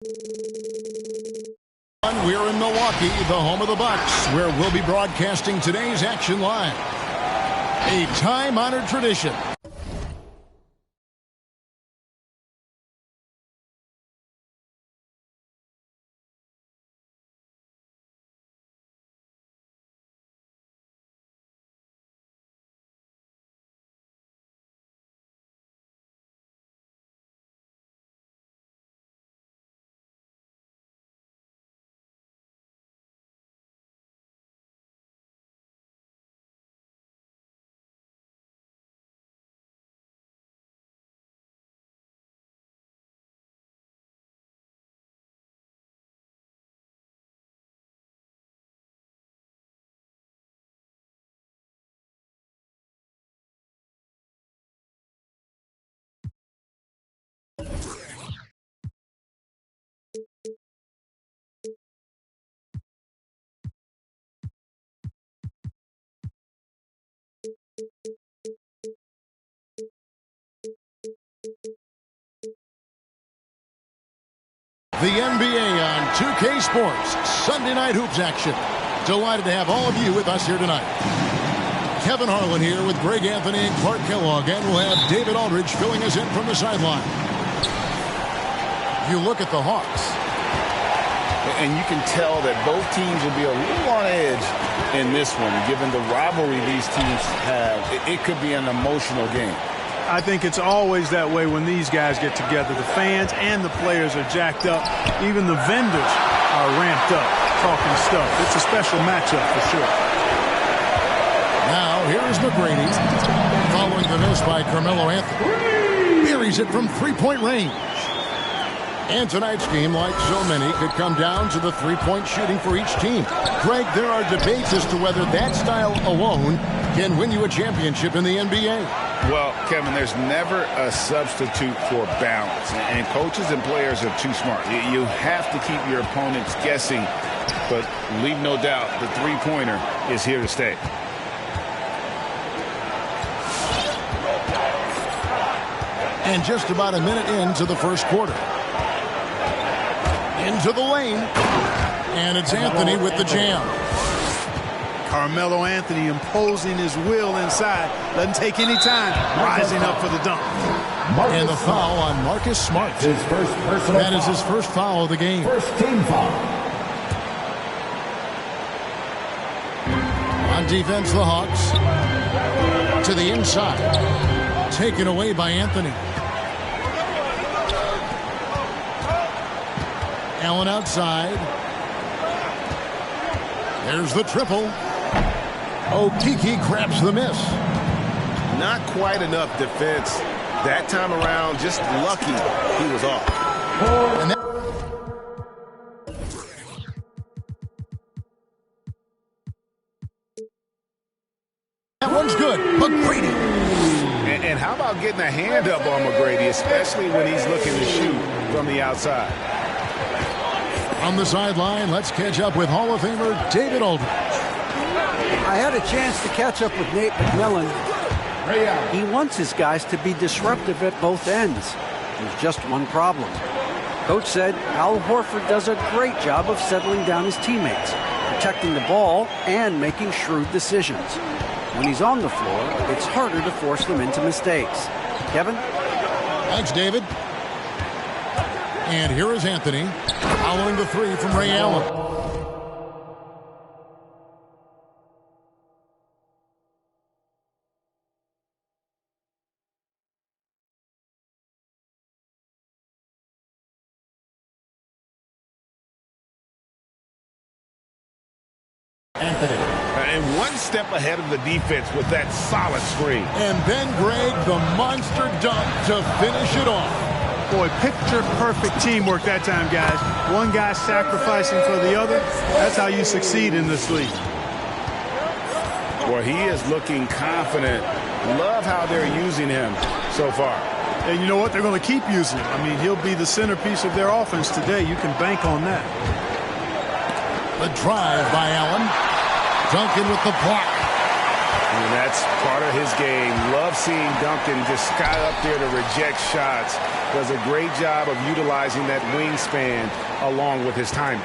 We're in Milwaukee, the home of the Bucks, where we'll be broadcasting today's action live. A time-honored tradition. The NBA on 2K Sports, Sunday Night Hoops action. Delighted to have all of you with us here tonight. Kevin Harlan here with Greg Anthony and Clark Kellogg, and we'll have David Aldridge filling us in from the sideline. You look at the Hawks. And you can tell that both teams will be a little on edge in this one, given the rivalry these teams have. It could be an emotional game. I think it's always that way when these guys get together. The fans and the players are jacked up. Even the vendors are ramped up, talking stuff. It's a special matchup for sure. Now, here's McGrady, following the miss by Carmelo Anthony. Buries it from three-point range. And tonight's game, like so many, could come down to the three-point shooting for each team. Greg, there are debates as to whether that style alone can win you a championship in the NBA. Well, Kevin, there's never a substitute for balance, and coaches and players are too smart. You have to keep your opponents guessing, but leave no doubt the three-pointer is here to stay. And just about a minute into the first quarter. Into the lane, and it's Anthony with the jam. Carmelo Anthony imposing his will inside. Doesn't take any time. Rising up for the dunk. And the foul on Marcus Smart. That is his first foul of the game. First team foul. On defense, the Hawks. To the inside. Taken away by Anthony. Allen outside. There's the triple. Okeke grabs the miss. Not quite enough defense that time around. Just lucky he was off. And that one's good. McGrady. And how about getting a hand up on McGrady, especially when he's looking to shoot from the outside. On the sideline, let's catch up with Hall of Famer David Aldridge. I had a chance to catch up with Nate McMillan. He wants his guys to be disruptive at both ends. There's just one problem. Coach said Al Horford does a great job of settling down his teammates, protecting the ball, and making shrewd decisions. When he's on the floor, it's harder to force them into mistakes. Kevin? Thanks, David. And here is Anthony, following the three from Ray Allen. And one step ahead of the defense with that solid screen. And then, Greg, the monster dunk to finish it off. Boy, picture-perfect teamwork that time, guys. One guy sacrificing for the other. That's how you succeed in this league. Well, he is looking confident. Love how they're using him so far. And you know what? They're going to keep using him. I mean, he'll be the centerpiece of their offense today. You can bank on that. The drive by Allen. Duncan with the block. And that's part of his game. Love seeing Duncan just sky up there to reject shots. does a great job of utilizing that wingspan along with his timing.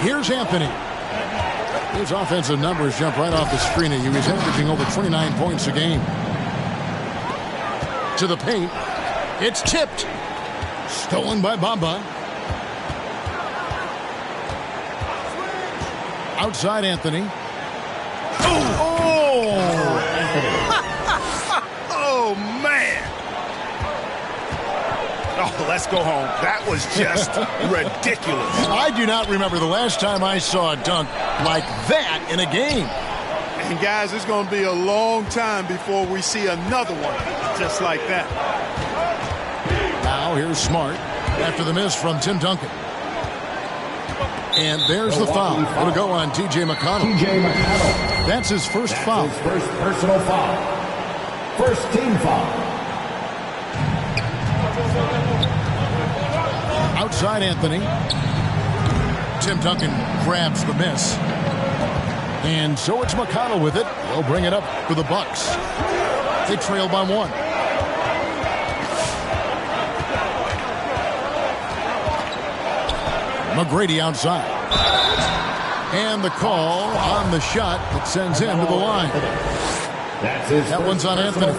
Here's Anthony. His offensive numbers jump right off the screen at you. He's averaging over 29 points a game. To the paint. It's tipped. Stolen by Bamba. Outside Anthony. Oh! Oh, man. Oh, let's go home. That was just ridiculous. I do not remember the last time I saw a dunk like that in a game. And, guys, it's going to be a long time before we see another one just like that. Now here's Smart after the miss from Tim Duncan. And there's the foul. It'll go on T.J. McConnell. That's his first foul. His first personal foul. First team foul. Outside Anthony. Tim Duncan grabs the miss. And so it's McConnell with it. They'll bring it up for the Bucks. They trail by 1. McGrady outside. And the call on the shot that sends him to the line. That one's on Anthony.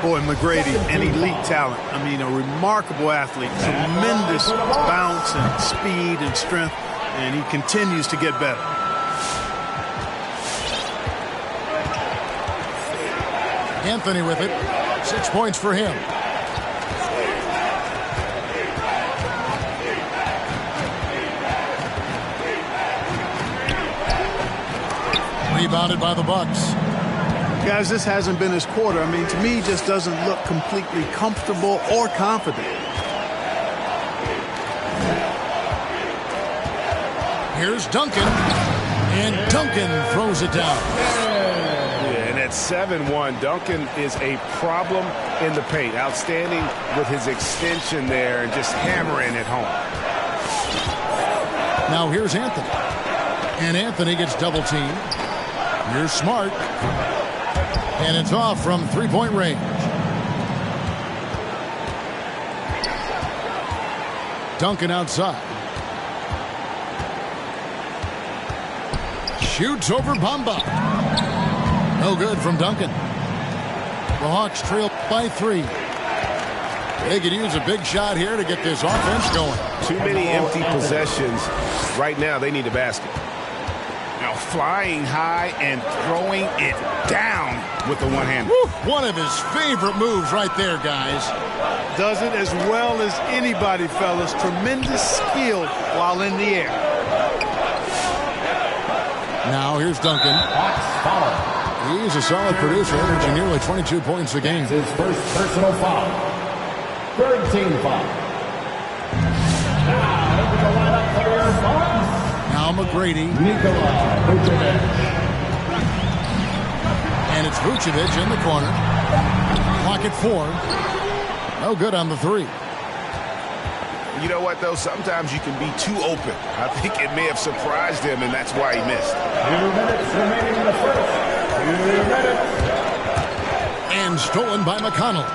Boy, McGrady, an elite talent. I mean, a remarkable athlete. Tremendous bounce and speed and strength. And he continues to get better. Anthony with it. 6 points for him. Rebounded by the Bucks. Guys, this hasn't been his quarter. I mean, to me, he just doesn't look completely comfortable or confident. Here's Duncan. And Duncan throws it down. Yeah, and at 7-1, Duncan is a problem in the paint. Outstanding with his extension there and just hammering it home. Now here's Anthony. And Anthony gets double teamed. Here's Smart. And it's off from three-point range. Duncan outside. Shoots over Bamba. No good from Duncan. The Hawks trail by 3. They could use a big shot here to get this offense going. Too many empty possessions. Right now, they need a basket. Now flying high and throwing it down with the one hand. One of his favorite moves right there, guys. Does it as well as anybody, fellas. Tremendous skill while in the air. Now here's Duncan. He's a solid producer, averaging nearly 22 points a game. His first personal foul. Third team foul. Now into the lineup for your Bucks. Now McGrady. Nikola Vucevic. And it's Vucevic in the corner. Clock at 4. No good on the 3. You know what, though? Sometimes you can be too open. I think it may have surprised him, and that's why he missed. 2 minutes remaining in the first. 2 minutes. And stolen by McConnell.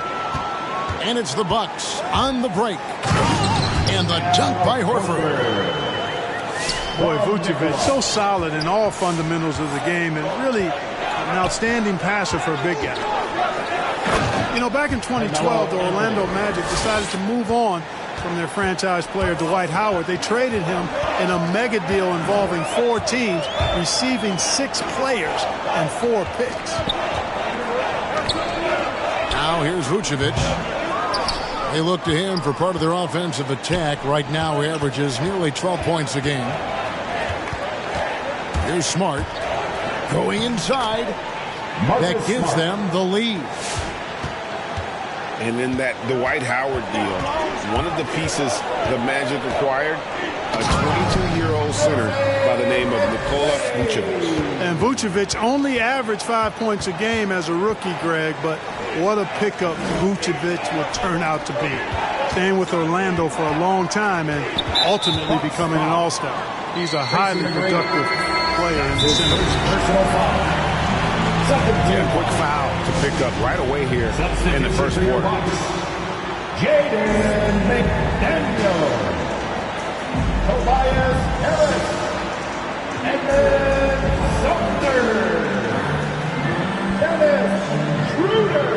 And it's the Bucks on the break. And the dunk by Horford. Boy, Vucevic, so solid in all fundamentals of the game and really an outstanding passer for a big guy. You know, back in 2012, the Orlando Magic decided to move on from their franchise player Dwight Howard. They traded him in a mega deal involving 4 teams, receiving 6 players and 4 picks. Now here's Vucevic. They look to him for part of their offensive attack. Right now he averages nearly 12 points a game. Here's Smart. Going inside. That gives them the lead. And in that Dwight Howard deal, one of the pieces the Magic acquired, a 22-year-old center by the name of Nikola Vucevic. And Vucevic only averaged 5 points a game as a rookie, Greg, but what a pickup Vucevic will turn out to be. Staying with Orlando for a long time and ultimately becoming an all-star. He's a highly productive player in the center. Yeah, quick foul to pick up right away here in the first quarter. Jaden McDaniel, Tobias Harris, and then Sumner, Dennis Schroeder.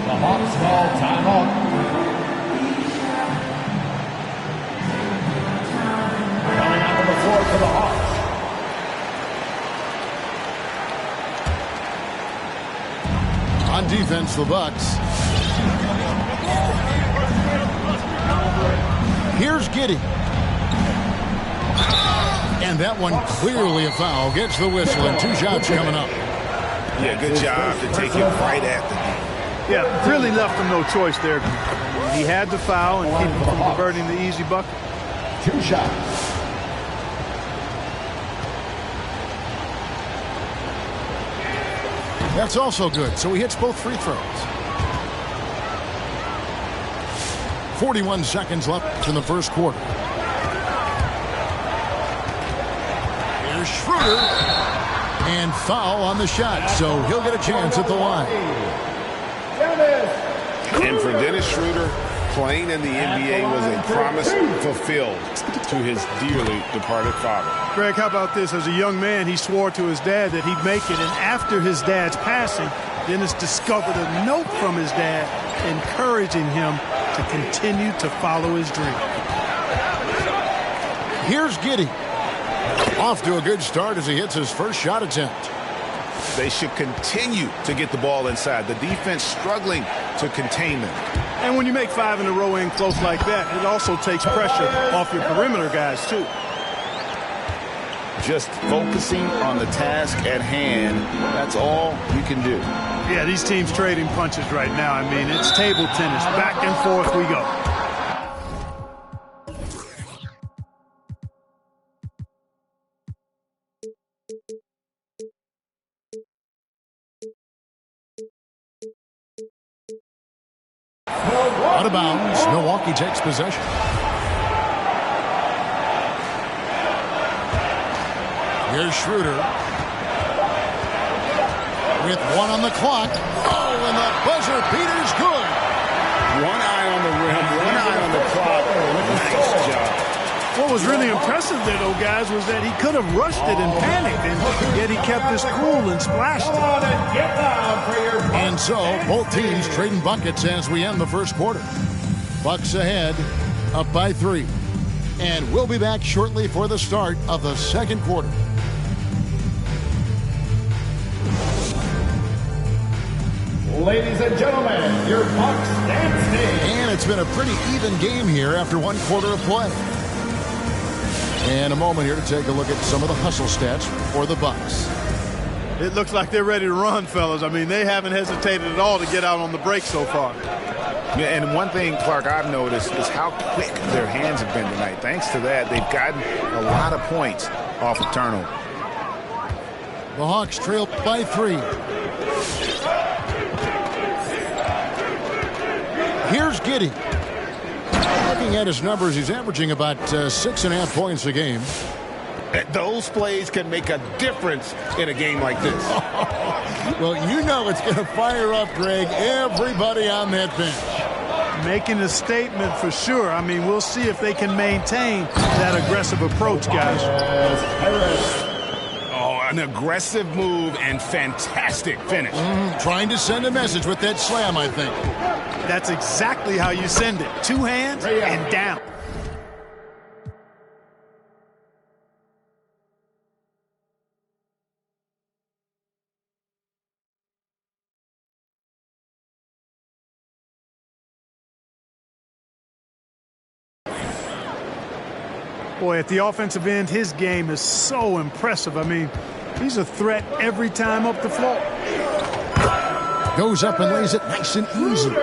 The Hawks call timeout. Coming out on the floor for the Hawks. On defense, the Bucks. Here's Giddey. And that one clearly a foul. Gets the whistle and 2 shots coming up. Yeah, good job to take it right at the knee. Yeah, really left him no choice there. He had to foul and keep him from converting the easy bucket. 2 shots. That's also good, so he hits both free throws. 41 seconds left in the first quarter. Here's Schroeder. And foul on the shot, so he'll get a chance at the line. And for Dennis Schroeder, playing in the NBA was a promise fulfilled to his dearly departed father. Greg, how about this? As a young man, he swore to his dad that he'd make it. And after his dad's passing, Dennis discovered a note from his dad encouraging him to continue to follow his dream. Here's Giddey. Off to a good start as he hits his first shot attempt. They should continue to get the ball inside. The defense struggling to contain them. And when you make 5 in a row in close like that, it also takes pressure off your perimeter guys, too. Just focusing on the task at hand, that's all you can do. Yeah, these teams trading punches right now. I mean, it's table tennis. Back and forth we go. Out of bounds. Milwaukee takes possession. Here's Schroeder. With 1 on the clock. Oh, and the buzzer beater's good. 1 eye on the rim, 1 eye on the clock. Nice job. What was really impressive there, though, guys, was that he could have rushed it and panicked, and yet he kept his cool and splashed it. And so, both teams trading buckets as we end the first quarter. Bucks ahead, up by 3. And we'll be back shortly for the start of the second quarter. Ladies and gentlemen, your Bucks standing. And it's been a pretty even game here after 1 quarter of play. And a moment here to take a look at some of the hustle stats for the Bucks. It looks like they're ready to run, fellas. I mean, they haven't hesitated at all to get out on the break so far. Yeah, and one thing, Clark, I've noticed is how quick their hands have been tonight. Thanks to that, they've gotten a lot of points off of turnover. The Hawks trail by 3. Here's Giddey. Looking at his numbers, he's averaging about 6.5 points a game. Those plays can make a difference in a game like this. Well, you know it's going to fire up, Greg, everybody on that bench. Making a statement for sure. I mean, we'll see if they can maintain that aggressive approach, guys. Oh, an aggressive move and fantastic finish. Trying to send a message with that slam, I think. That's exactly how you send it. 2 hands and down. Boy, at the offensive end, his game is so impressive. I mean, he's a threat every time up the floor. Goes up and lays it nice and easy.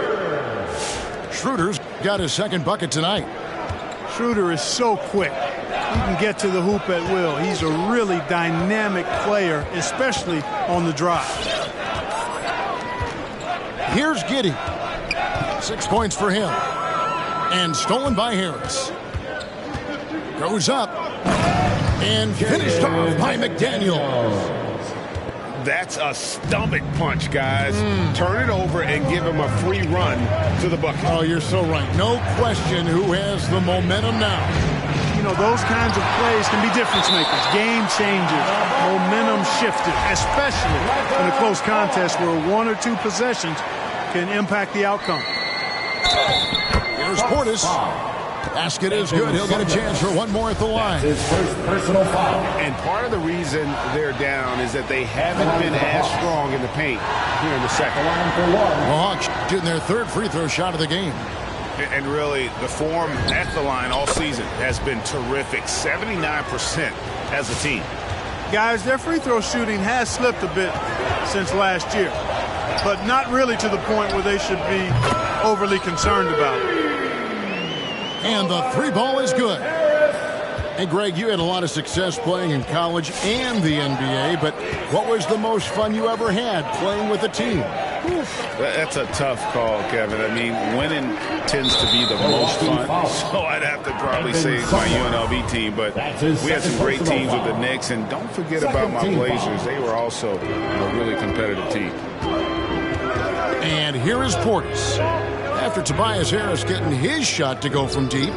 Schroeder's got his second bucket tonight. Schroeder is so quick. He can get to the hoop at will. He's a really dynamic player, especially on the drive. Here's Giddey. 6 points for him. And stolen by Harris. Goes up. And finished off by McDaniel. That's a stomach punch, guys. Turn it over and give him a free run to the bucket. Oh, you're so right. No question who has the momentum now. You know, those kinds of plays can be difference makers, game changers, momentum shifters, especially in a close contest where 1 or 2 possessions can impact the outcome. Here's Portis. Basket is good. He'll get a chance for one more at the line. His first personal foul. And part of the reason they're down is that they haven't been as strong in the paint here in the second. The Hawks shooting their 3rd free throw shot of the game. And really, the form at the line all season has been terrific. 79% as a team. Guys, their free throw shooting has slipped a bit since last year, but not really to the point where they should be overly concerned about it. And the 3 ball is good. Hey, Greg, you had a lot of success playing in college and the NBA, but what was the most fun you ever had playing with a team? That's a tough call, Kevin. I mean, winning tends to be the most fun, so I'd have to probably say my UNLV team, but we had some great teams with the Knicks, and don't forget about my Blazers. They were also a really competitive team. And here is Portis. After Tobias Harris getting his shot to go from deep,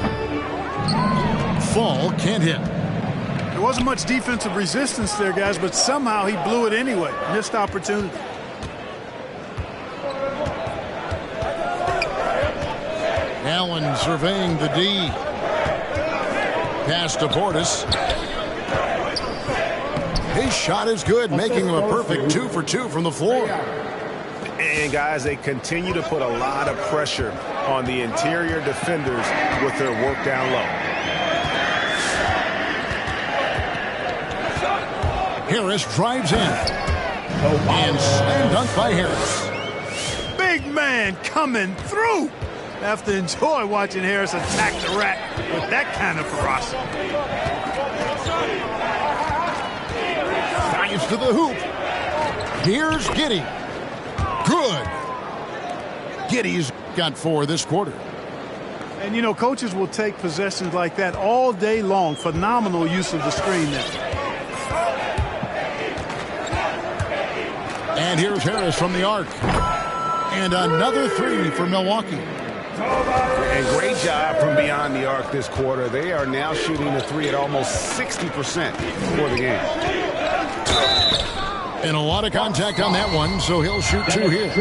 Fall can't hit. There wasn't much defensive resistance there, guys, but somehow he blew it anyway. Missed opportunity. Allen surveying the D. Pass to Portis. His shot is good, making him a perfect 2 for 2 from the floor. And, guys, they continue to put a lot of pressure on the interior defenders with their work down low. Harris drives in. And slam dunk by Harris. Big man coming through. Have to enjoy watching Harris attack the rack with that kind of ferocity. Drives to the hoop. Here's Giddey. Good. Giddey's got 4 this quarter. And, you know, coaches will take possessions like that all day long. Phenomenal use of the screen there. And here's Harris from the arc. And another 3 for Milwaukee. And great job from beyond the arc this quarter. They are now shooting the 3 at almost 60% for the game. And a lot of contact on that one, so he'll shoot 2 here.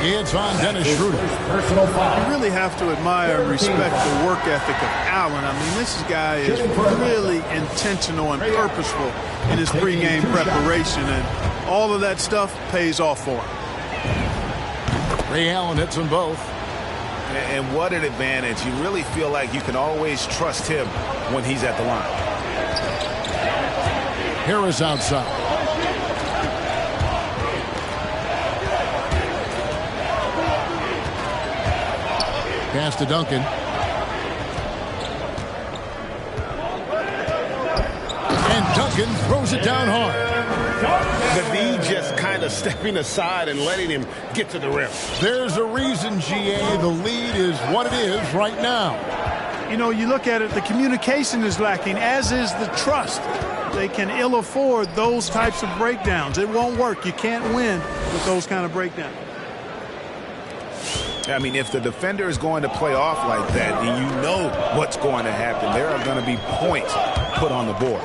It's on Dennis Schroeder. You really have to admire and respect the work ethic of Allen. I mean, this guy is really intentional and purposeful in his pregame preparation, and all of that stuff pays off for him. Ray Allen hits them both. And what an advantage. You really feel like you can always trust him when he's at the line. Harris outside. Pass to Duncan. And Duncan throws it down hard. The D just kind of stepping aside and letting him get to the rim. There's a reason, GA. The lead is what it is right now. You know, you look at it, the communication is lacking, as is the trust. They can ill afford those types of breakdowns. It won't work. You can't win with those kind of breakdowns. I mean, if the defender is going to play off like that, then you know what's going to happen. There are going to be points put on the board.